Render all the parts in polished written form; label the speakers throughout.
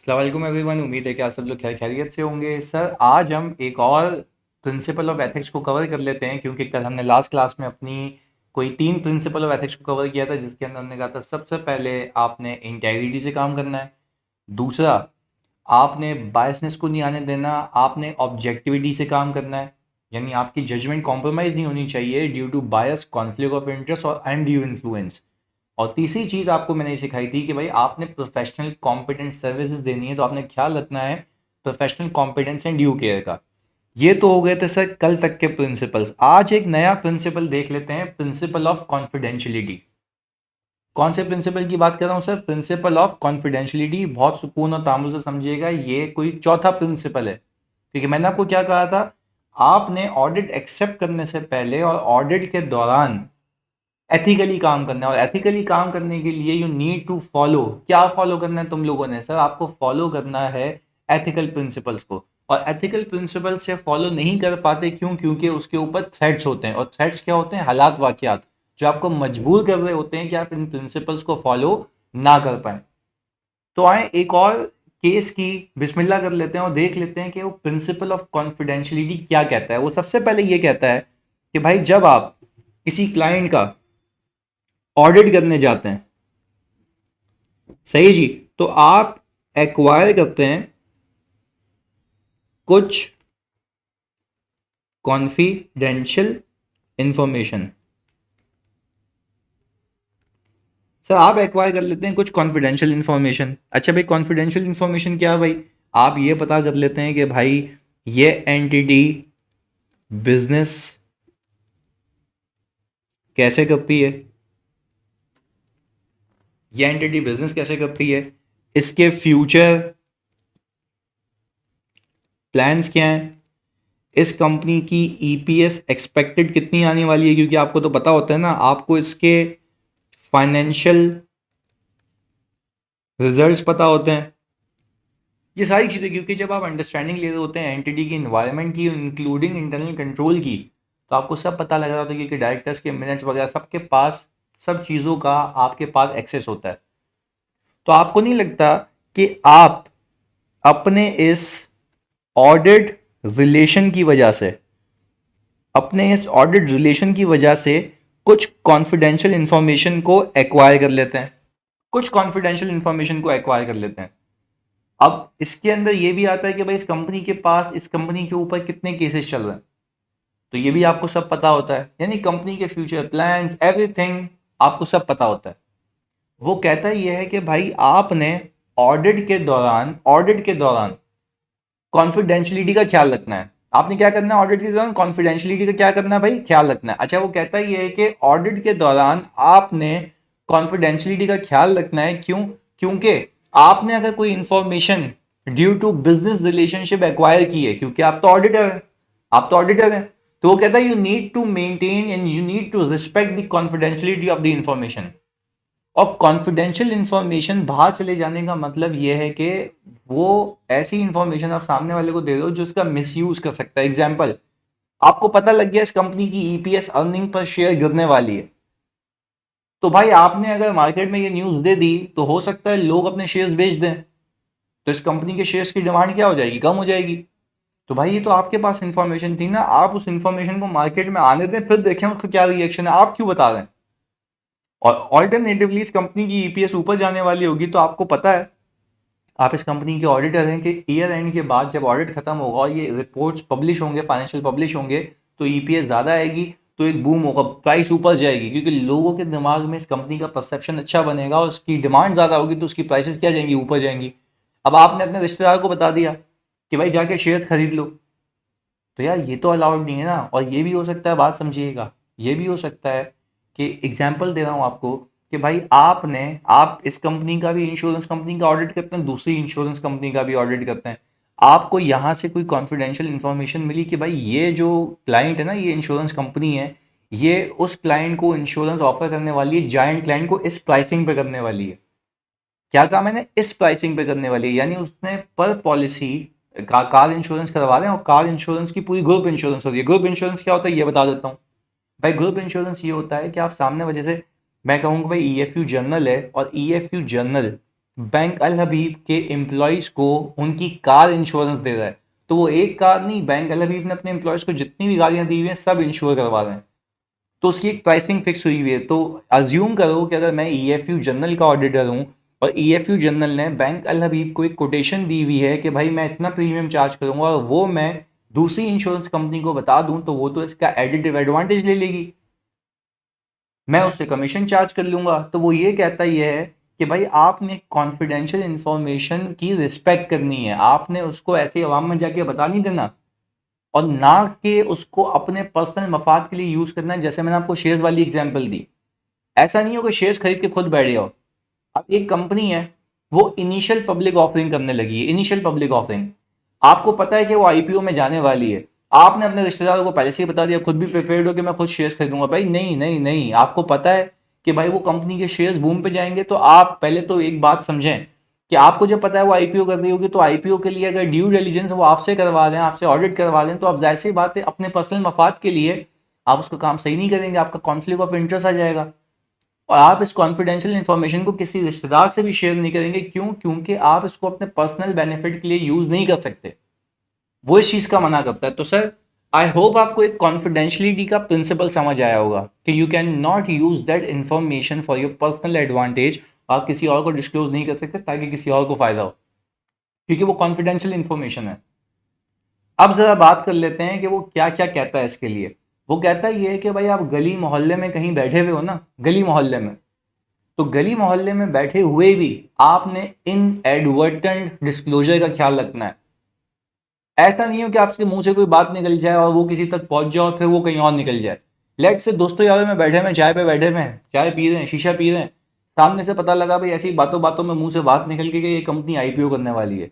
Speaker 1: अस्सलाम वालेकुम एवरीवन। उम्मीद है कि आप सब लोग खैर खैरियत से होंगे। सर आज हम एक और प्रिंसिपल ऑफ एथिक्स को कवर कर लेते हैं, क्योंकि कल हमने लास्ट क्लास में अपनी कोई 3 प्रिंसिपल ऑफ एथिक्स को कवर किया था, जिसके अंदर हमने कहा था सबसे पहले आपने इंटेग्रिटी से काम करना है। दूसरा, आपने बायसनेस को नहीं आने देना, आपने ऑब्जेक्टिविटी से काम करना है, यानी आपकी जजमेंट कॉम्प्रोमाइज़ नहीं होनी चाहिए due to bias, conflict of interest और अनड्यू इन्फ्लुएंस। और तीसरी चीज़ आपको मैंने सिखाई थी कि भाई आपने प्रोफेशनल कॉम्पिटेंट सर्विसेज देनी है, तो आपने ख्याल रखना है professional competence and due care का। ये तो हो गए थे सर कल तक के प्रिंसिपल्स। आज एक नया प्रिंसिपल देख लेते हैं, प्रिंसिपल ऑफ कॉन्फिडेंशियलिटी। कौन से प्रिंसिपल की बात कर रहा हूँ सर? Principle of confidentiality. बहुत सुकून और तामुल से समझिएगा, ये कोई चौथा प्रिंसिपल है, क्योंकि मैंने आपको क्या कहा था, आपने ऑडिट एक्सेप्ट करने से पहले और ऑडिट के दौरान एथिकली काम करना है। और एथिकली काम करने के लिए यू नीड टू फॉलो, क्या फॉलो करना है तुम लोगों ने? सर आपको फॉलो करना है एथिकल प्रिंसिपल्स को। और एथिकल प्रिंसिपल्स से फॉलो नहीं कर पाते, क्यों? क्योंकि उसके ऊपर थ्रेट्स होते हैं, और थ्रेट्स क्या होते हैं? हालात, वाकयात, जो आपको मजबूर कर रहे होते हैं कि आप इन प्रिंसिपल्स को फॉलो ना कर पाए। तो आए एक और केस की बिस्मिल्लाह कर लेते हैं और देख लेते हैं कि वो प्रिंसिपल ऑफ कॉन्फिडेंशियलिटी क्या कहता है। वो सबसे पहले ये कहता है कि भाई जब आप किसी क्लाइंट का ऑडिट करने जाते हैं, सही जी, तो आप एक्वायर करते हैं कुछ कॉन्फिडेंशियल इंफॉर्मेशन। सर आप एक्वायर कर लेते हैं कुछ कॉन्फिडेंशियल इंफॉर्मेशन। अच्छा भाई, कॉन्फिडेंशियल इंफॉर्मेशन क्या है भाई? आप ये पता कर लेते हैं कि भाई ये एंटिटी बिजनेस कैसे करती है, ये एंटिटी बिजनेस कैसे करती है, इसके फ्यूचर प्लान्स क्या हैं, इस कंपनी की ईपीएस एक्सपेक्टेड कितनी आने वाली है, क्योंकि आपको तो पता होता है ना, आपको इसके फाइनेंशियल रिजल्ट्स पता होते हैं, ये सारी चीज़ें। क्योंकि जब आप अंडरस्टैंडिंग ले रहे होते हैं एंटिटी की, इन्वायरमेंट की, इंक्लूडिंग इंटरनल कंट्रोल की, तो आपको सब पता लग रहा होता है, क्योंकि डायरेक्टर्स के मिनट्स वगैरह सबके पास, सब चीज़ों का आपके पास एक्सेस होता है। तो आपको नहीं लगता कि आप अपने इस ऑडिट रिलेशन की वजह से, अपने इस ऑडिट रिलेशन की वजह से कुछ कॉन्फिडेंशियल इंफॉर्मेशन को एक्वायर कर लेते हैं, कुछ कॉन्फिडेंशियल इंफॉर्मेशन को एक्वायर कर लेते हैं। अब इसके अंदर ये भी आता है कि भाई इस कंपनी के पास, इस कंपनी के ऊपर कितने केसेस चल रहे हैं, तो ये भी आपको सब पता होता है, यानी कंपनी के फ्यूचर प्लान्स, एवरीथिंग आपको सब पता होता है। वो कहता ही ये है कि भाई आपने ऑडिट के दौरान कॉन्फिडेंशियलिटी का ख्याल रखना है। आपने क्या करना है ऑडिट के दौरान? कॉन्फिडेंशियलिटी का क्या करना है भाई? ख्याल रखना है। अच्छा, वो कहता ही है कि ऑडिट के दौरान आपने कॉन्फिडेंशियलिटी का ख्याल रखना है। क्यों? क्योंकि आपने अगर कोई information due to business relationship acquire की है, क्योंकि आप तो ऑडिटर हैं, तो वो कहता है you need to maintain and you need to respect the confidentiality of the information. और कॉन्फिडेंशियल इंफॉर्मेशन बाहर चले जाने का मतलब यह है कि वो ऐसी इंफॉर्मेशन आप सामने वाले को दे दो जो उसका मिसयूज कर सकता है। एग्जाम्पल, आपको पता लग गया इस कंपनी की ईपीएस अर्निंग पर शेयर गिरने वाली है, तो भाई आपने अगर मार्केट में ये न्यूज़ दे दी, तो हो सकता है लोग अपने शेयर्स बेच दें, तो इस कंपनी के शेयर्स की डिमांड क्या हो जाएगी? कम हो जाएगी। तो भाई ये तो आपके पास इंफॉर्मेशन थी ना, आप उस इंफॉर्मेशन को मार्केट में आने दें, फिर देखें उसका क्या रिएक्शन है। आप क्यों बता रहे हैं? और ऑल्टरनेटिवली इस कंपनी की ईपीएस ऊपर जाने वाली होगी, तो आपको पता है, आप इस कंपनी के ऑडिटर हैं, कि ईयर एंड के बाद जब ऑडिट खत्म होगा और ये रिपोर्ट्स पब्लिश होंगे, फाइनेंशियल पब्लिश होंगे, तो ईपीएस ज़्यादा आएगी, तो एक बूम होगा, प्राइस ऊपर जाएगी, क्योंकि लोगों के दिमाग में इस कंपनी का परसेप्शन अच्छा बनेगा और उसकी डिमांड ज़्यादा होगी, तो उसकी प्राइसेस क्या जाएंगी? ऊपर जाएंगी। अब आपने अपने रिश्तेदार को बता दिया कि भाई जाके शेयर खरीद लो, तो यार ये तो अलाउड नहीं है ना। और ये भी हो सकता है, बात समझिएगा, ये भी हो सकता है कि एग्जाम्पल दे रहा हूँ आपको, कि भाई आप इस कंपनी का भी, इंश्योरेंस कंपनी का ऑडिट करते हैं, दूसरी इंश्योरेंस कंपनी का भी ऑडिट करते हैं। आपको यहाँ से कोई कॉन्फिडेंशियल इंफॉर्मेशन मिली कि भाई ये जो क्लाइंट है ना, ये इंश्योरेंस कंपनी है, ये उस क्लाइंट को इंश्योरेंस ऑफर करने वाली है, जायंट क्लाइंट को इस प्राइसिंग पे करने वाली है। क्या कहा मैंने? इस प्राइसिंग पे करने वाली है, यानी उसने पर पॉलिसी कार इंश्योरेंस करवा रहे हैं, और कार इंश्योरेंस की पूरी ग्रुप इंश्योरेंस होती है। ग्रुप इंश्योरेंस क्या होता है ये बता देता हूँ। भाई ग्रुप इंश्योरेंस ये होता है कि आप सामने वजह से, मैं कहूँगा भाई ईएफयू जर्नल है, और ईएफयू जर्नल बैंक अल हबीब के एम्प्लॉयज़ को उनकी कार इंश्योरेंस दे रहा है, तो वो एक कार नहीं, बैंक अल हबीब ने अपने एम्प्लॉयज़ को जितनी भी गाड़ियां दी हुई हैं सब इंश्योर करवा रहे हैं, तो उसकी एक प्राइसिंग फिक्स हुई हुई है। तो अज्यूम करो कि अगर मैं ईएफयू जनरल का ऑडिटर हूँ और ईएफयू जनरल ने बैंक अल हबीब को एक कोटेशन दी हुई है कि भाई मैं इतना प्रीमियम चार्ज करूंगा, और वो मैं दूसरी इंश्योरेंस कंपनी को बता दूं, तो वो तो इसका एडिटिव एडवांटेज ले लेगी, मैं उससे कमीशन चार्ज कर लूंगा। तो वो ये कहता ही है कि भाई आपने कॉन्फिडेंशियल इंफॉर्मेशन की रिस्पेक्ट करनी है, आपने उसको ऐसे अवाम में जाके बता नहीं देना, और ना कि उसको अपने पर्सनल मफाद के लिए यूज करना है। जैसे मैंने आपको शेयर्स वाली एग्जांपल दी, ऐसा नहीं हो कि शेयर्स खरीद के खुद बैठ जाओ। अब एक कंपनी है, वो इनिशियल पब्लिक ऑफरिंग करने लगी है, इनिशियल पब्लिक ऑफरिंग, आपको पता है कि वो आईपीओ में जाने वाली है, आपने अपने रिश्तेदारों को पहले से ही बता दिया, खुद भी प्रिपेयर्ड हो कि मैं खुद शेयर्स खरीदूंगा। भाई नहीं नहीं नहीं, आपको पता है कि भाई वो कंपनी के शेयर्स बूम पे जाएंगे, तो आप पहले तो एक बात समझें कि आपको जब पता है वो आईपीओ कर रही होगी, तो आईपीओ के लिए अगर ड्यू डिलिजेंस वो आपसे करवा दें, आपसे ऑडिट करवा दें, तो आप जाहिर सी बात है अपने पर्सनल मफाद के लिए आप उसका काम सही नहीं करेंगे, आपका कॉन्फ्लिक्ट ऑफ इंटरेस्ट आ जाएगा, और आप इस कॉन्फिडेंशियल इंफॉर्मेशन को किसी रिश्तेदार से भी शेयर नहीं करेंगे। क्यों? क्योंकि आप इसको अपने पर्सनल बेनिफिट के लिए यूज नहीं कर सकते, वो इस चीज का मना करता है। तो सर, आई होप आपको एक कॉन्फिडेंशियलिटी का प्रिंसिपल समझ आया होगा कि you can not use that information for your personal advantage, आप किसी और को डिस्क्लोज नहीं कर सकते ताकि किसी और को फायदा हो, क्योंकि वो कॉन्फिडेंशियल इंफॉर्मेशन है। अब जरा बात कर लेते हैं कि वो क्या क्या कहता है इसके लिए। वो कहता है ये है कि भाई आप गली मोहल्ले में कहीं बैठे हुए हो ना, गली मोहल्ले में, तो गली मोहल्ले में बैठे हुए भी आपने इन एडवर्टेंट डिस्क्लोजर का ख्याल रखना है। ऐसा नहीं हो कि आपके मुंह से कोई बात निकल जाए और वो किसी तक पहुंच जाए और फिर वो कहीं और निकल जाए। लेट से दोस्तों यारों में बैठे में चाय पे बैठे में चाय पी रहे हैं, शीशा पी रहे हैं, सामने से पता लगा भाई ऐसी बातों बातों में मुंह से बात निकल के कि ये कंपनी आईपीओ करने वाली है।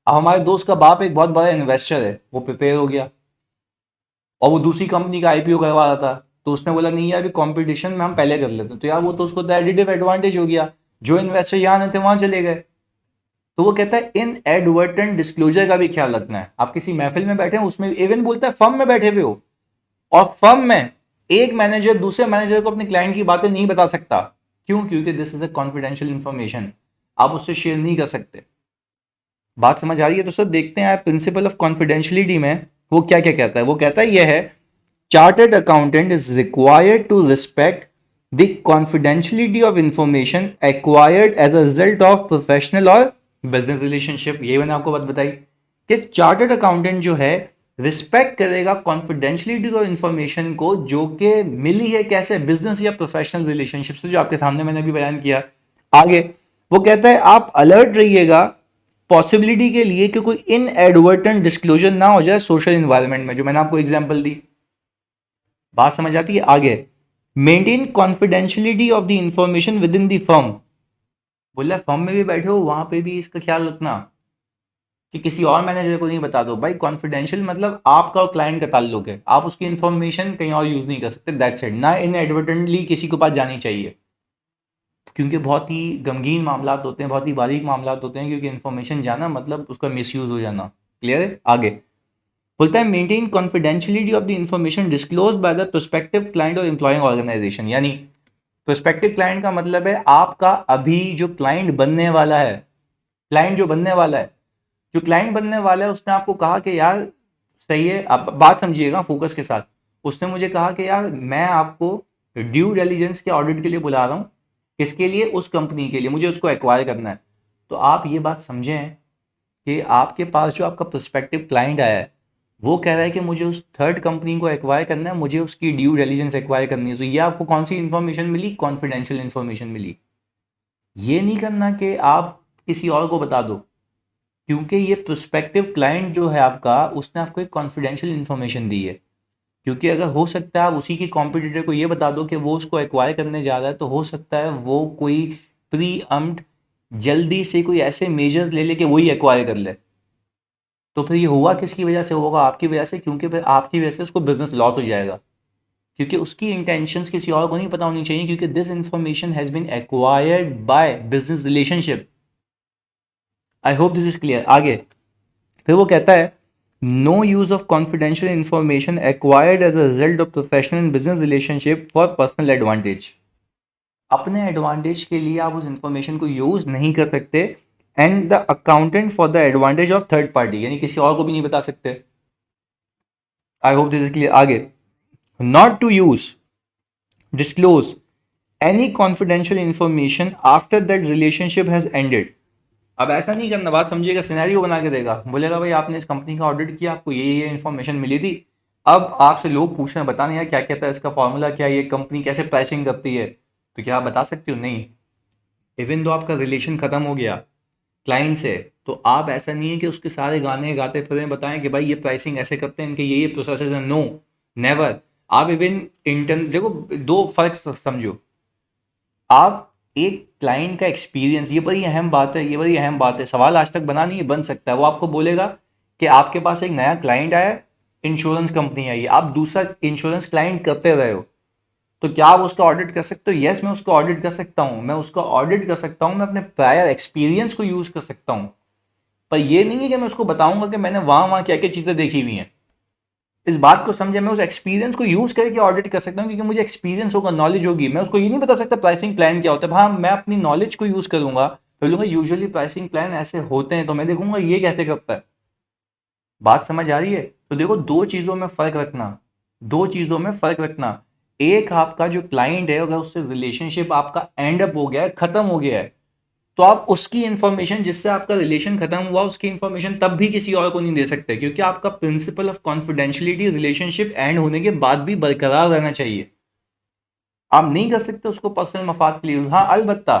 Speaker 1: अब हमारे दोस्त का बाप एक बहुत बड़ा इन्वेस्टर है, वो प्रिपेयर हो गया और वो दूसरी कंपनी का आईपीओ करवा रहा था, तो उसने बोला नहीं यार, अभी कंपटीशन में हम पहले कर लेते हैं, तो यार वो तो उसको तो एडिटिव एडवांटेज हो गया, जो इन्वेस्टर यहाँ नहीं थे वहां चले गए। तो वो कहता है इन एडवर्टेंट डिस्क्लोजर का भी ख्याल रखना है। आप किसी महफिल में बैठे हैं, उसमें इवन बोलता है फर्म में बैठे हुए हो, और फर्म में एक मैनेजर दूसरे मैनेजर को अपने क्लाइंट की बातें नहीं बता सकता। क्यों? क्योंकि this is a confidential information, आप उससे शेयर नहीं कर सकते। बात समझ आ रही है? तो सर देखते हैं प्रिंसिपल ऑफ कॉन्फिडेंशियलिटी में वो क्या क्या कहता है। वो कहता है यह है, chartered accountant is required to respect the confidentiality of information acquired as a result of professional और बिजनेस रिलेशनशिप। ये मैंने आपको बात बताई कि चार्टर्ड अकाउंटेंट जो है रिस्पेक्ट करेगा कॉन्फिडेंशियलिटी ऑफ इंफॉर्मेशन को, जो कि मिली है कैसे, बिजनेस या प्रोफेशनल रिलेशनशिप से, जो आपके सामने मैंने अभी बयान किया। आगे वो कहता है आप अलर्ट रहिएगा पॉसिबिलिटी के लिए कि कोई इनएडवर्टेंट डिस्क्लोजर ना हो जाए सोशल इन्वायरमेंट में, जो मैंने आपको एग्जांपल दी। बात समझ आती है? आगे, maintain confidentiality of the information with in the firm. बोला फर्म में भी बैठे हो, वहां पे भी इसका ख्याल रखना कि किसी और मैनेजर को नहीं बता दो। भाई कॉन्फिडेंशियल मतलब आपका और क्लाइंट का ताल्लुक है, आप उसकी इंफॉर्मेशन कहीं और यूज नहीं कर सकते, दैट्स इट। ना इनएडवर्टेंटली किसी के पास जानी चाहिए, क्योंकि बहुत ही गमगीन मामला होते हैं, बहुत ही बारीक मामला होते हैं, क्योंकि इन्फॉर्मेशन जाना मतलब उसका मिसयूज हो जाना। क्लियर है? आगे बोलता है maintain confidentiality of the information disclose by the prospective client और एम्प्लॉइंग ऑर्गेनाइजेशन। यानी प्रोस्पेक्टिव क्लाइंट का मतलब है आपका अभी जो क्लाइंट बनने वाला है, क्लाइंट जो बनने वाला है, जो क्लाइंट बनने वाला है उसने आपको कहा कि यार सही है, आप बात समझिएगा फोकस के साथ, उसने मुझे कहा कि यार मैं आपको ड्यू डिलिजेंस के ऑडिट के लिए बुला रहा हूँ, किसके लिए? उस कंपनी के लिए, मुझे उसको एक्वायर करना है। तो आप ये बात समझें कि आपके पास जो आपका प्रोस्पेक्टिव क्लाइंट आया है, वो कह रहा है कि मुझे उस थर्ड कंपनी को एक्वायर करना है, मुझे उसकी ड्यू डिलिजेंस एक्वायर करनी है। तो ये आपको कौन सी इन्फॉर्मेशन मिली? कॉन्फिडेंशियल इन्फॉर्मेशन मिली। ये नहीं करना कि आप किसी और को बता दो, क्योंकि ये प्रोस्पेक्टिव क्लाइंट जो है आपका, उसने आपको एक कॉन्फिडेंशियल इन्फॉर्मेशन दी है। क्योंकि अगर हो सकता है आप उसी की कॉम्पिटिटर को ये बता दो कि वो उसको एक्वायर करने जा रहा है, तो हो सकता है वो कोई प्री अम्प्ट जल्दी से कोई ऐसे मेजर्स ले ले कि वही एक्वायर कर ले। तो फिर ये हुआ किसकी वजह से? होगा आपकी वजह से, क्योंकि फिर आपकी वजह से उसको बिजनेस लॉस हो जाएगा, क्योंकि उसकी इंटेंशंस किसी और को नहीं पता होनी चाहिए, क्योंकि this information has been acquired by business relationship. I hope this is clear. आगे फिर वो कहता है no use of confidential information acquired as a result of professional and business relationship for personal advantage. अपने एडवांटेज के लिए आप उस इंफॉर्मेशन को यूज नहीं कर सकते, and the accountant for the advantage of third party, यानी किसी और को भी नहीं बता सकते। I hope this is clear. आगे, not to use disclose any confidential information after that relationship has ended. अब ऐसा नहीं करना, बात समझिएगा, सिनेरियो बना के देगा, बोलेगा भाई आपने इस कंपनी का ऑडिट किया, आपको ये इन्फॉर्मेशन मिली थी, अब आपसे लोग पूछ रहे हैं बताने यार क्या क्या था, इसका फॉर्मूला क्या है, ये कंपनी कैसे प्राइसिंग करती है, तो क्या आप बता सकते हो? नहीं। इवन दो आपका रिलेशन खत्म हो गया क्लाइंट से, तो आप ऐसा नहीं है कि उसके सारे गाने गाते फिर बताएं कि भाई ये प्राइसिंग ऐसे करते हैं, इनके ये प्रोसेस है। No, never. आप इवन इंटर्न देखो, दो फर्क समझो। आप एक क्लाइंट का एक्सपीरियंस, ये बड़ी अहम बात है, ये बड़ी अहम बात है, सवाल आज तक बना नहीं है, बन सकता है। वो आपको बोलेगा कि आपके पास एक नया क्लाइंट आया, इंश्योरेंस कंपनी आई है, आप दूसरा इंश्योरेंस क्लाइंट करते रहे हो, तो क्या आप उसका ऑडिट कर सकते हो? यस, मैं उसका ऑडिट कर सकता हूं, मैं उसका ऑडिट कर सकता हूं, मैं अपने प्रायर एक्सपीरियंस को यूज कर सकता हूं, पर यह नहीं है कि मैं उसको बताऊंगा कि मैंने वहां वहां क्या क्या चीजें देखी हुई हैं। इस बात को समझे, मैं उस एक्सपीरियंस को यूज करके ऑडिट कर सकता हूं, क्योंकि मुझे एक्सपीरियंस होगा, नॉलेज होगी। मैं उसको ये नहीं बता सकता प्राइसिंग प्लान क्या होता है। हाँ, मैं अपनी नॉलेज को यूज करूंगा, बोलूंगा यूजुअली प्राइसिंग प्लान ऐसे होते हैं, तो मैं देखूंगा ये कैसे करता है। बात समझ आ रही है? तो देखो, दो चीजों में फर्क रखना, दो चीजों में फर्क रखना। एक, आपका जो क्लाइंट है अगर उससे रिलेशनशिप आपका एंड अप हो गया है, खत्म हो गया है, तो आप उसकी इंफॉर्मेशन, जिससे आपका रिलेशन खत्म हुआ, उसकी इंफॉर्मेशन तब भी किसी और को नहीं दे सकते, क्योंकि आपका principle of confidentiality relationship and होने के बाद भी बरकरार रहना चाहिए। आप नहीं कर सकते उसको पर्सनल मफाद के लिए। हाँ, अलबत्ता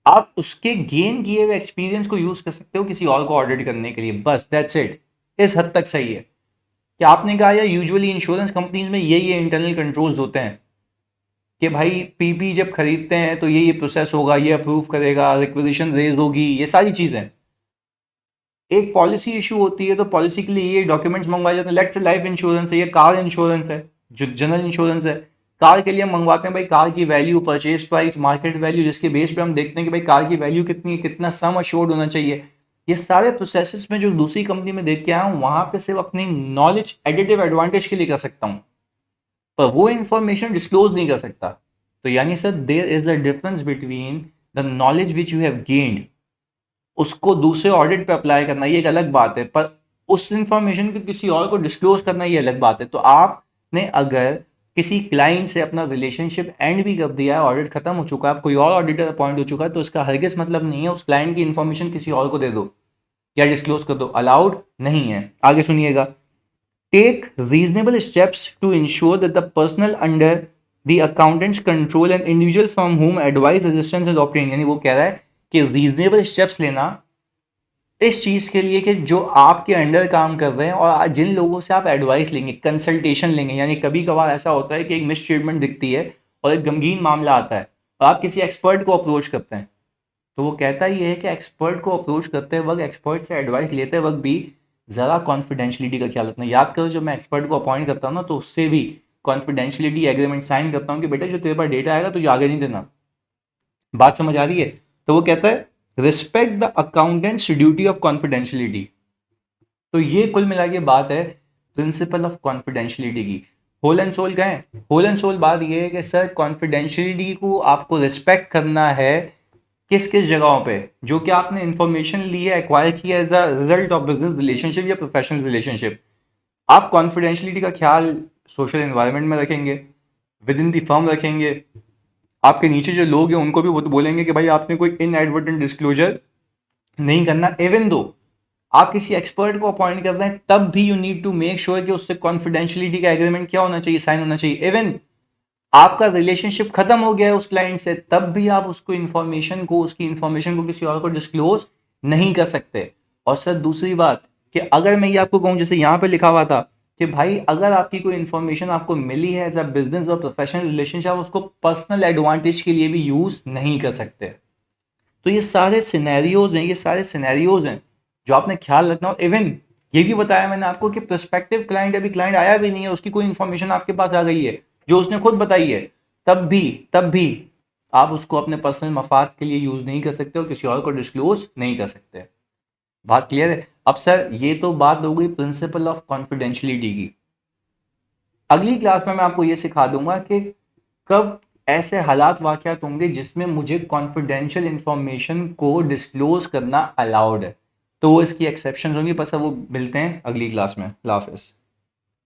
Speaker 1: आप उसके गेन किए हुए एक्सपीरियंस को यूज कर सकते हो किसी और को ऑडिट करने के लिए, बस दैट्स इट। इस हद तक सही है कि आपने कहा यार यूजुअली इंश्योरेंस कंपनीज में ये इंटरनल कंट्रोल्स होते हैं कि भाई पीपी जब खरीदते हैं तो ये प्रोसेस होगा, ये अप्रूव करेगा, रिक्विजिशन रेज होगी, ये सारी चीजें। एक पॉलिसी इशू होती है तो पॉलिसी के लिए ये डॉक्यूमेंट्स मंगवाए जाते हैं। लेट्स से लाइफ इंश्योरेंस है, ये कार इंश्योरेंस है, जो जनरल इंश्योरेंस है, कार के लिए हम मंगवाते हैं भाई कार की value, purchase price, market value, जिसके बेस पे हम देखते हैं कि भाई कार की वैल्यू कितनी है, कितना सम अश्योर्ड होना चाहिए। ये सारे प्रोसेसेस में जो दूसरी कंपनी में देख के आया हूँ, वहां पे सिर्फ अपनी नॉलेज एडिटिव एडवांटेज के लिए कर सकता हूँ, पर वो इंफॉर्मेशन डिस्क्लोज नहीं कर सकता। तो यानी sir, there is a difference between the knowledge which you have gained, उसको दूसरे ऑडिट पे अप्लाई करना ये एक अलग बात है, पर उस इंफॉर्मेशन को किसी और को डिस्क्लोज करना ये अलग बात है। तो आपने अगर किसी क्लाइंट से अपना रिलेशनशिप एंड भी कर दिया है, ऑडिट खत्म हो चुका है, कोई और ऑडिटर अपॉइंट हो चुका है, तो इसका हरगिज मतलब नहीं है उस क्लाइंट की इंफॉर्मेशन किसी और को दे दो या डिस्क्लोज कर दो, अलाउड नहीं है। आगे सुनिएगा, take reasonable steps to ensure that the personal under the accountant's control and individual from home advice resistance is obtain. यानी वो कह रहा है कि रीजनेबल स्टेप्स लेना इस चीज के लिए कि जो आपके अंडर काम कर रहे हैं और जिन लोगों से आप एडवाइस लेंगे, कंसल्टेशन लेंगे, यानी कभी कभार ऐसा होता है कि एक मिस ट्रीटमेंट दिखती है और एक गमगीन मामला आता है और आप किसी एक्सपर्ट को अप्रोच करते हैं, तो वो कहता ही है कि एक्सपर्ट को अप्रोच करते वक्त, एक्सपर्ट से एडवाइस लेते वक्त भी ज़रा कॉन्फिडेंशियलिटी का ख्याल रखना। याद करो, जब मैं एक्सपर्ट को अपॉइंट करता हूँ ना, तो उससे भी कॉन्फिडेंशियलिटी एग्रीमेंट साइन करता हूँ कि बेटा जो तेरे पास डेटा आएगा तुझे आगे नहीं देना। बात समझ आ रही है? तो वो कहता है respect the accountants duty of confidentiality. तो ये कुल मिला के बात है प्रिंसिपल ऑफ कॉन्फिडेंशियलिटी की। होल एंड सोल कहें, होल एंड सोल बात ये है कि सर कॉन्फिडेंशियलिटी को आपको रिस्पेक्ट करना है किस किस जगहों पे, जो कि आपने इंफॉर्मेशन ली है, एक्वायर किया as a result of business relationship या प्रोफेशनल रिलेशनशिप। आप कॉन्फिडेंशियलिटी का ख्याल सोशल एनवायरनमेंट में रखेंगे, विद इन दी फर्म रखेंगे, आपके नीचे जो लोग हैं उनको भी वो तो बोलेंगे कि भाई आपने कोई इनएडवर्टेंट डिस्क्लोजर नहीं करना। इवन दो आप किसी एक्सपर्ट को अपॉइंट कर रहे हैं, तब भी you need to make sure कि उससे कॉन्फिडेंशियलिटी का एग्रीमेंट क्या होना चाहिए, साइन होना चाहिए। इवन आपका रिलेशनशिप खत्म हो गया है उस क्लाइंट से, तब भी आप उसको इंफॉर्मेशन को, उसकी इंफॉर्मेशन को किसी और को डिस्क्लोज नहीं कर सकते। और सर दूसरी बात कि अगर मैं ये आपको कहूं, जैसे यहां पे लिखा हुआ था कि भाई अगर आपकी कोई इंफॉर्मेशन आपको मिली है एज अ बिजनेस और प्रोफेशनल रिलेशनशिप, आप उसको पर्सनल एडवांटेज के लिए भी यूज नहीं कर सकते। तो ये सारे सिनेरियोज हैं, ये सारे सिनेरियोज हैं जो आपने ख्याल रखना। और इवन ये भी बताया मैंने आपको कि प्रोस्पेक्टिव क्लाइंट, अभी क्लाइंट आया भी नहीं है, उसकी कोई इंफॉर्मेशन आपके पास आ गई है जो उसने खुद बताई है, तब भी आप उसको अपने पर्सनल मफाद के लिए यूज नहीं कर सकते और किसी और को डिस्क्लोज नहीं कर सकते। बात क्लियर है? अब सर ये तो बात हो गई प्रिंसिपल ऑफ कॉन्फिडेंशियलिटी की। अगली क्लास में मैं आपको ये सिखा दूंगा कि कब ऐसे हालात वाक़यात होंगे जिसमें मुझे कॉन्फिडेंशियल इंफॉर्मेशन को डिस्क्लोज करना अलाउड है, तो वो इसकी एक्सेप्शन होंगी। बस अब वो मिलते हैं अगली क्लास में। अल्लाह हाफिज़।